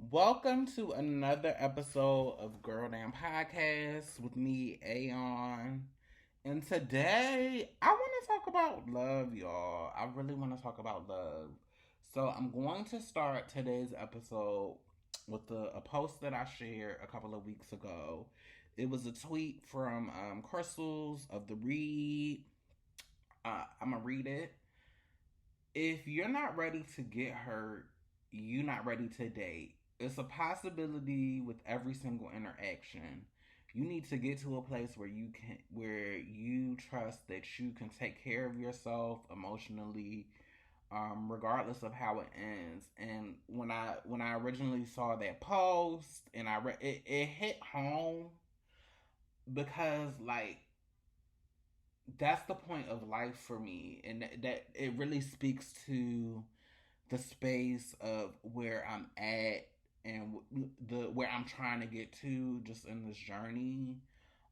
Welcome to another episode of Girl Damn Podcast with me, Aeon. And today, I want to talk about love, y'all. I really want to talk about love. So, I'm going to start today's episode with a post that I shared a couple of weeks ago. It was a tweet from Crystals of the Read. I'm going to read it. If you're not ready to get hurt, you're not ready to date. It's a possibility with every single interaction. You need to get to a place where you trust that you can take care of yourself emotionally, regardless of how it ends. And when I originally saw that post and I read it, it hit home because that's the point of life for me, and that it really speaks to the space of where I'm at and the where I'm trying to get to just in this journey.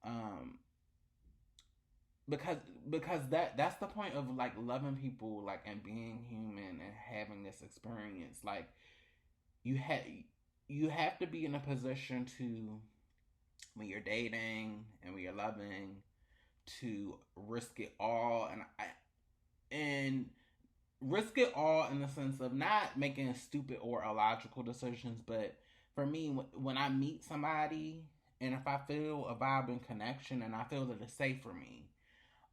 Um because that's the point of like loving people, like, and being human and having this experience. Like, you have you have to be in a position to, when you're dating and when you're loving, to risk it all. And risk it all in the sense of not making stupid or illogical decisions. But for me, when I meet somebody and if I feel a vibe and connection and I feel that it's safe for me,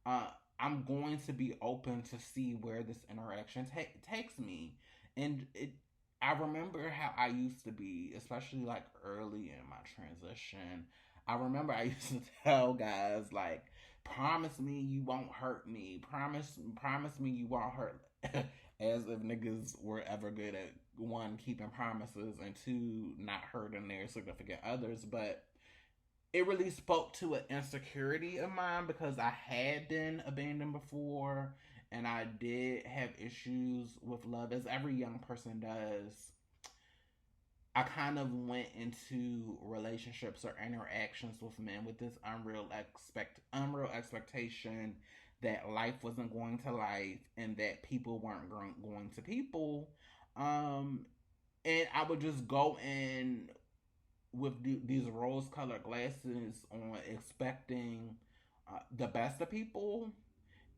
I'm going to be open to see where this interaction takes me. And I remember how I used to be, especially like early in my transition. I remember I used to tell guys like, "Promise me you won't hurt me. Promise me you won't hurt." As if niggas were ever good at, one, keeping promises, and two, not hurting their significant others. But it really spoke to an insecurity of mine because I had been abandoned before and I did have issues with love, as every young person does. I kind of went into relationships or interactions with men with this unreal expectation that life wasn't going to life and that people weren't going to people. Um, and I would just go in with these rose colored glasses on, expecting the best of people,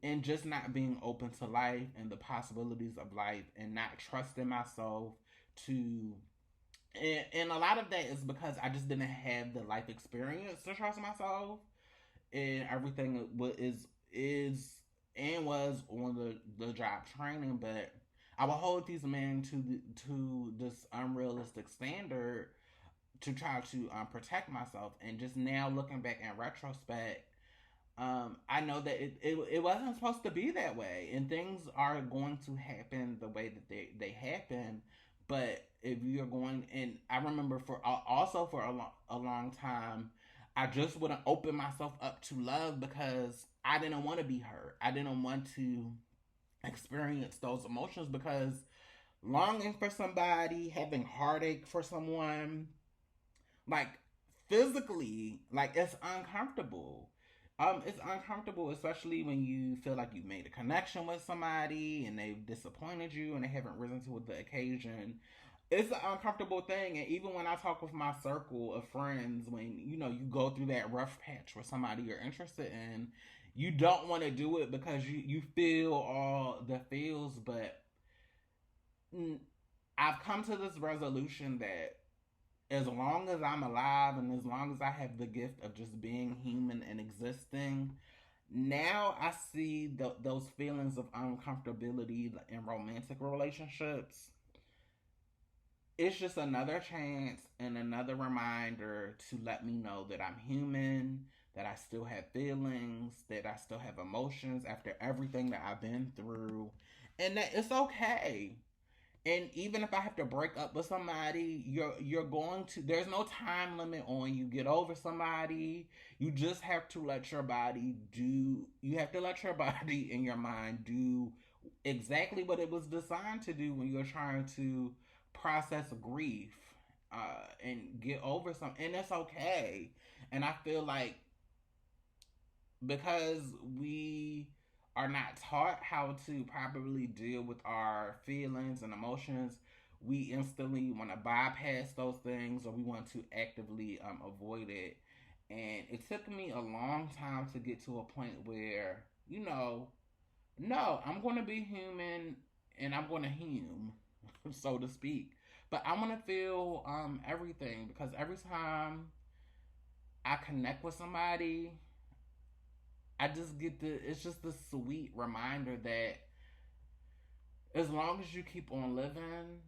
and just not being open to life and the possibilities of life, and not trusting myself to. And a lot of that is because I just didn't have the life experience to trust myself, and everything is and was on the job training. But I would hold these men to this unrealistic standard to try to protect myself. And just now looking back in retrospect, I know that it wasn't supposed to be that way, and things are going to happen the way that they happen. But if you're going, and I remember for also for a long time, I just wouldn't open myself up to love because I didn't want to be hurt. I didn't want to experience those emotions because longing for somebody, having heartache for someone, like, physically, like, it's uncomfortable. It's uncomfortable, especially when you feel like you've made a connection with somebody and they've disappointed you and they haven't risen to the occasion. It's an uncomfortable thing. And even when I talk with my circle of friends, when you go through that rough patch with somebody you're interested in, you don't want to do it because you feel all the feels. But I've come to this resolution that as long as I'm alive and as long as I have the gift of just being human and existing, now I see those feelings of uncomfortability in romantic relationships. It's just another chance and another reminder to let me know that I'm human, that I still have feelings, that I still have emotions after everything that I've been through, and that it's okay. And even if I have to break up with somebody, you're going to, there's no time limit on you get over somebody. You just have to let your body do, you have to let your body and your mind do exactly what it was designed to do when you're trying to process grief, and get over something. And it's okay. And I feel like because we are not taught how to properly deal with our feelings and emotions, we instantly want to bypass those things, or we want to actively avoid it. And it took me a long time to get to a point where, no, I'm going to be human and I'm going to hume, so to speak. But I want to feel everything, because every time I connect with somebody, I just get it's just the sweet reminder that as long as you keep on living,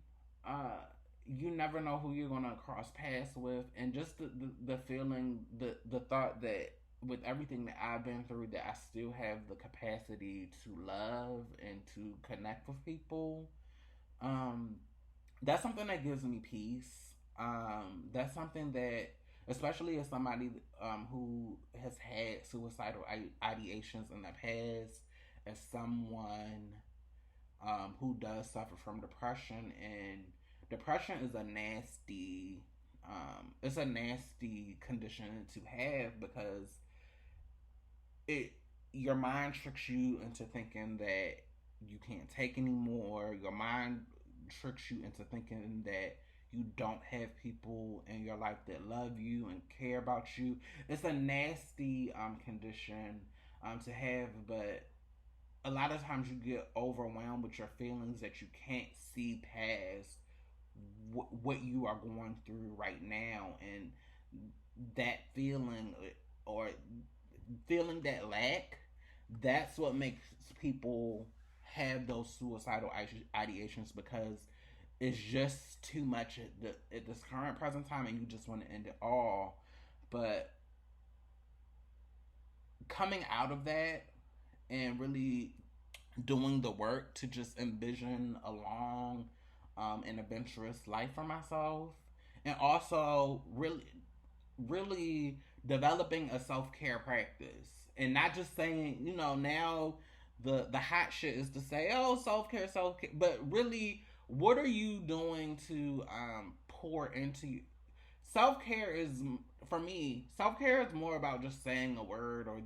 uh, you never know who you're gonna cross paths with, and just the feeling, the thought that with everything that I've been through, that I still have the capacity to love and to connect with people. Um, that's something that gives me peace. That's something that, especially as somebody who has had suicidal ideations in the past, as someone who does suffer from depression, and depression is a nasty, it's a nasty condition to have, because it your mind tricks you into thinking that you can't take anymore. Your mind tricks you into thinking that you don't have people in your life that love you and care about you. It's a nasty condition to have, but a lot of times you get overwhelmed with your feelings that you can't see past what you are going through right now, and that feeling, or feeling that lack, that's what makes people have those suicidal ideations, because it's just too much at this current present time, and you just want to end it all. But coming out of that and really doing the work to just envision a long and adventurous life for myself, and also really developing a self-care practice, and not just saying, now the hot shit is to say, oh, self-care, but really, what are you doing to pour into you? Self-care is, for me, self-care is more about just saying a word, or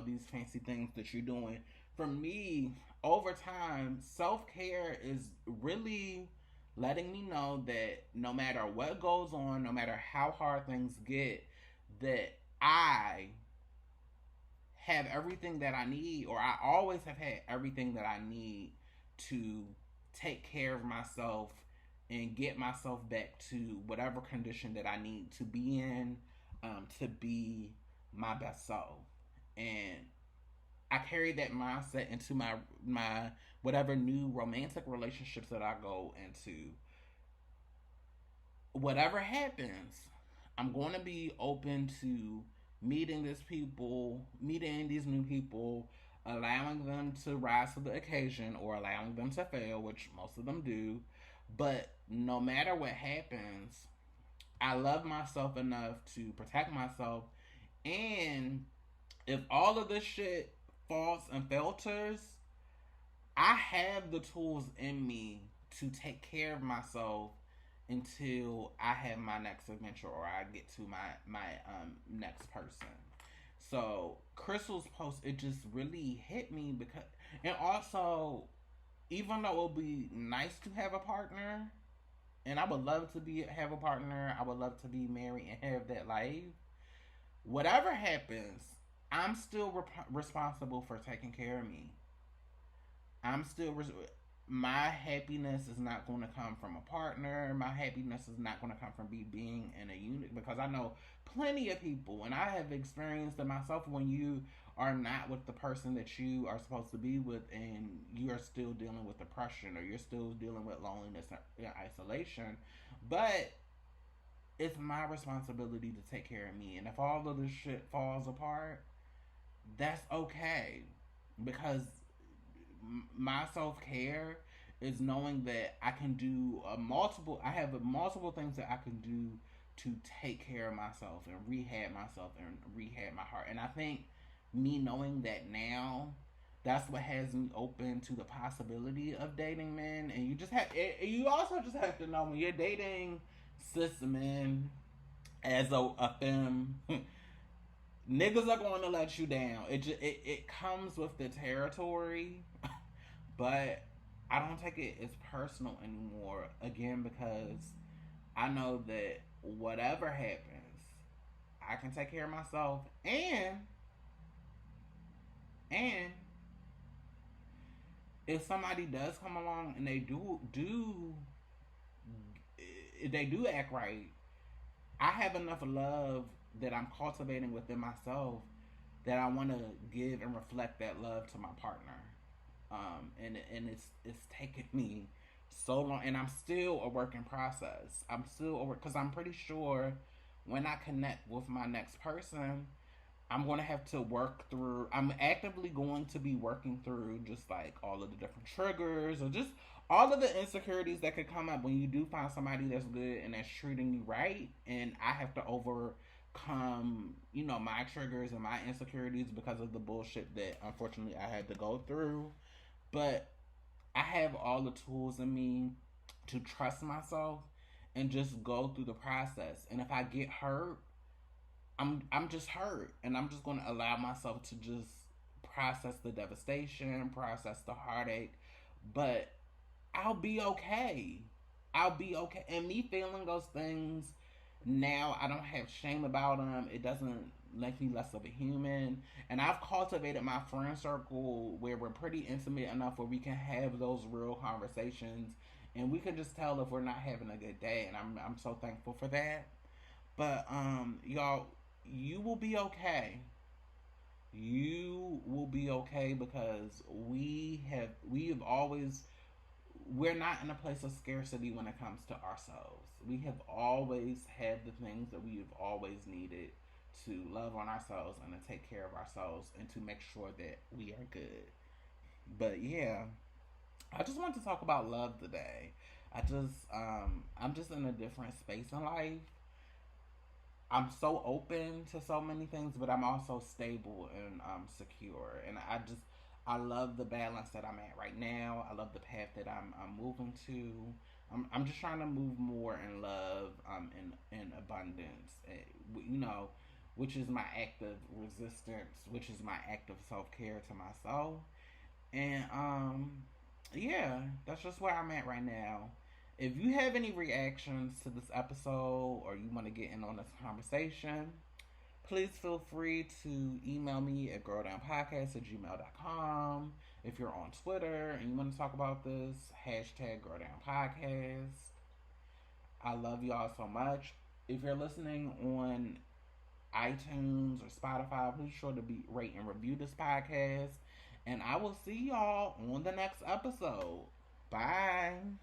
these fancy things that you're doing. For me, over time, self-care is really letting me know that no matter what goes on, no matter how hard things get, that I have everything that I need, or I always have had everything that I need to take care of myself and get myself back to whatever condition that I need to be in, to be my best self. And I carry that mindset into my whatever new romantic relationships that I go into. Whatever happens, I'm going to be open to meeting these new people, allowing them to rise to the occasion, or allowing them to fail, which most of them do. But no matter what happens, I love myself enough to protect myself. And if all of this shit falls and falters, I have the tools in me to take care of myself until I have my next adventure, or I get to my next person. So Crystal's post, it just really hit me, because, and also, even though it would be nice to have a partner, and I would love to be have a partner, I would love to be married and have that life. Whatever happens, I'm still responsible for taking care of me. I'm still my happiness is not going to come from a partner. My happiness is not going to come from being in a unit, because I know plenty of people, and I have experienced it myself, when you are not with the person that you are supposed to be with, and you are still dealing with depression, or you're still dealing with loneliness and isolation. But it's my responsibility to take care of me, and if all of this shit falls apart, that's okay, because my self care is knowing that I can do I have multiple things that I can do to take care of myself and rehab myself and rehab my heart. And I think me knowing that now, that's what has me open to the possibility of dating men. And you also just have to know, when you're dating cis men as a femme, niggas are going to let you down. It comes with the territory, but I don't take it as personal anymore. Again, because I know that whatever happens, I can take care of myself, and if somebody does come along and they do act right, I have enough love that I'm cultivating within myself that I want to give and reflect that love to my partner. And it's taken me so long, and I'm still a work in process. I'm still a work because I'm pretty sure when I connect with my next person, I'm going to have to work through. I'm actively going to be working through just like all of the different triggers or just all of the insecurities that could come up when you do find somebody that's good and that's treating you right. And I have to overcome, my triggers and my insecurities because of the bullshit that unfortunately I had to go through. But I have all the tools in me to trust myself and just go through the process. And if I get hurt, I'm just hurt, and I'm just going to allow myself to just process the devastation, process the heartache, but I'll be okay. I'll be okay. And me feeling those things now, I don't have shame about them. It doesn't make me less of a human. And I've cultivated my friend circle where we're pretty intimate enough where we can have those real conversations and we can just tell if we're not having a good day. And I'm so thankful for that. But y'all, you will be okay. You will be okay because we have always we're not in a place of scarcity when it comes to ourselves. We have always had the things that we have always needed to love on ourselves and to take care of ourselves and to make sure that we are good. But yeah, I just want to talk about love today. I'm just in a different space in life. I'm so open to so many things, but I'm also stable and secure. And I love the balance that I'm at right now. I love the path that I'm moving to. I'm just trying to move more in love, in abundance, which is my act of resistance, which is my act of self care to myself. And yeah, that's just where I'm at right now. If you have any reactions to this episode or you want to get in on this conversation, please feel free to email me at girldownpodcast@gmail.com. If you're on Twitter and you want to talk about this, hashtag girldownpodcast. I love y'all so much. If you're listening on iTunes or Spotify, please sure to be rate and review this podcast. And I will see y'all on the next episode. Bye.